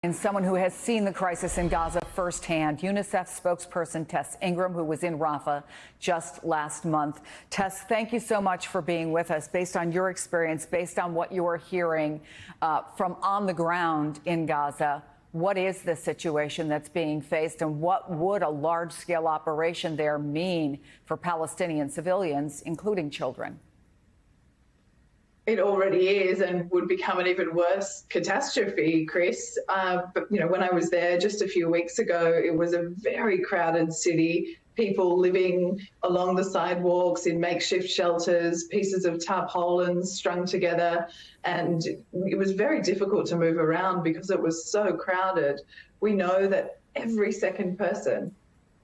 And someone who has seen the crisis in Gaza firsthand, UNICEF spokesperson Tess Ingram, who was in Rafah just last month. Tess, thank you so much for being with us. Based on your experience, based on what you are hearing from on the ground in Gaza, what is the situation that's being faced, and what would a large-scale operation there mean for Palestinian civilians, including children? It already is, and would become an even worse catastrophe, Chris. But, when I was there just a few weeks ago, it was a very crowded city, people living along the sidewalks in makeshift shelters, pieces of tarpaulins strung together, and it was very difficult to move around because it was so crowded. We know that every second person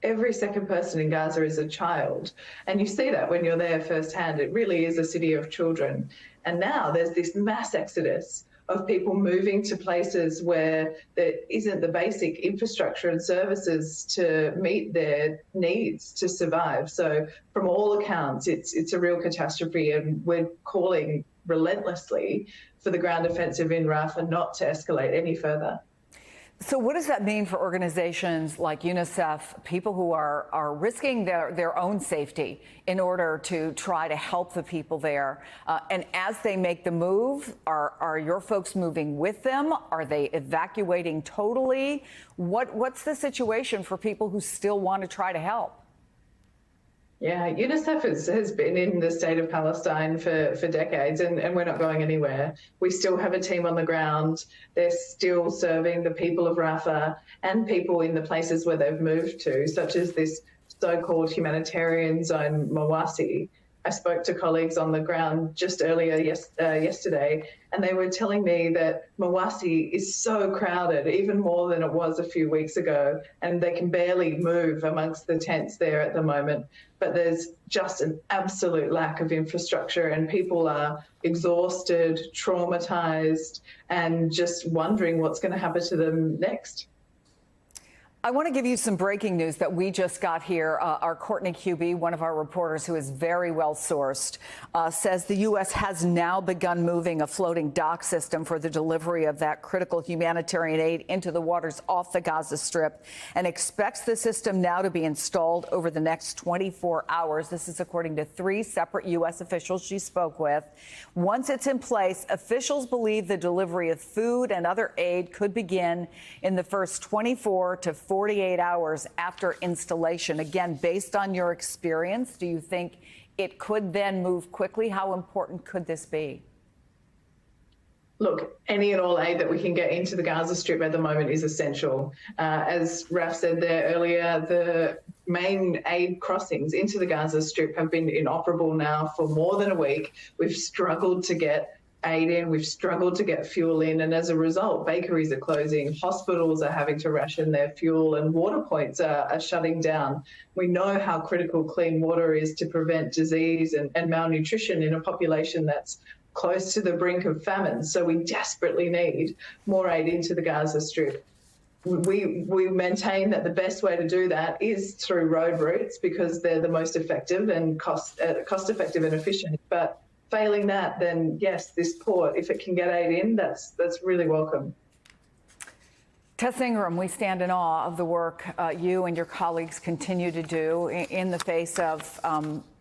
in Gaza is a child. And you see that when you're there firsthand. It really is a city of children. And now there's this mass exodus of people moving to places where there isn't the basic infrastructure and services to meet their needs to survive. So from all accounts, it's a real catastrophe, and we're calling relentlessly for the ground offensive in Rafah not to escalate any further. So what does that mean for organizations like UNICEF, people who are risking their own safety in order to try to help the people there? And as they make the move, are your folks moving with them? Are they evacuating totally? What's the situation for people who still want to try to help? Yeah, UNICEF has been in the state of Palestine for decades, and we're not going anywhere. We still have a team on the ground. They're still serving the people of Rafah and people in the places where they've moved to, such as this so-called humanitarian zone, Mawasi. I spoke to colleagues on the ground just earlier yesterday, and they were telling me that Mawasi is so crowded, even more than it was a few weeks ago, and they can barely move amongst the tents there at the moment. But there's just an absolute lack of infrastructure, and people are exhausted, traumatized, and just wondering what's going to happen to them next. I want to give you some breaking news that we just got here. Our Courtney Kube, one of our reporters who is very well sourced, says the U.S. has now begun moving a floating dock system for the delivery of that critical humanitarian aid into the waters off the Gaza Strip, and expects the system now to be installed over the next 24 hours. This is according to 3 separate U.S. officials she spoke with. Once it's in place, officials believe the delivery of food and other aid could begin in the first 24 to 48 hours after installation. Again, based on your experience, do you think it could then move quickly? How important could this be? Look, any and all aid that we can get into the Gaza Strip at the moment is essential. As Raf said there earlier, the main aid crossings into the Gaza Strip have been inoperable now for more than a week. We've struggled to get aid in, we've struggled to get fuel in, and as a result, bakeries are closing, hospitals are having to ration their fuel, and water points are shutting down. We know how critical clean water is to prevent disease and malnutrition in a population that's close to the brink of famine. So we desperately need more aid into the Gaza Strip. We maintain that the best way to do that is through road routes, because they're the most effective and cost effective and efficient. But failing that, then yes, this port, if it can get aid in, that's really welcome. Tess Ingram, we stand in awe of the work you and your colleagues continue to do in the face of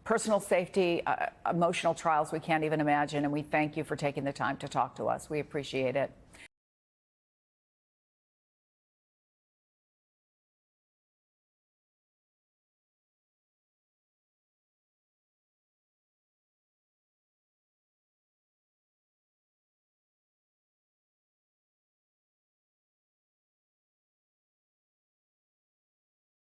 personal safety, emotional trials we can't even imagine, and we thank you for taking the time to talk to us. We appreciate it.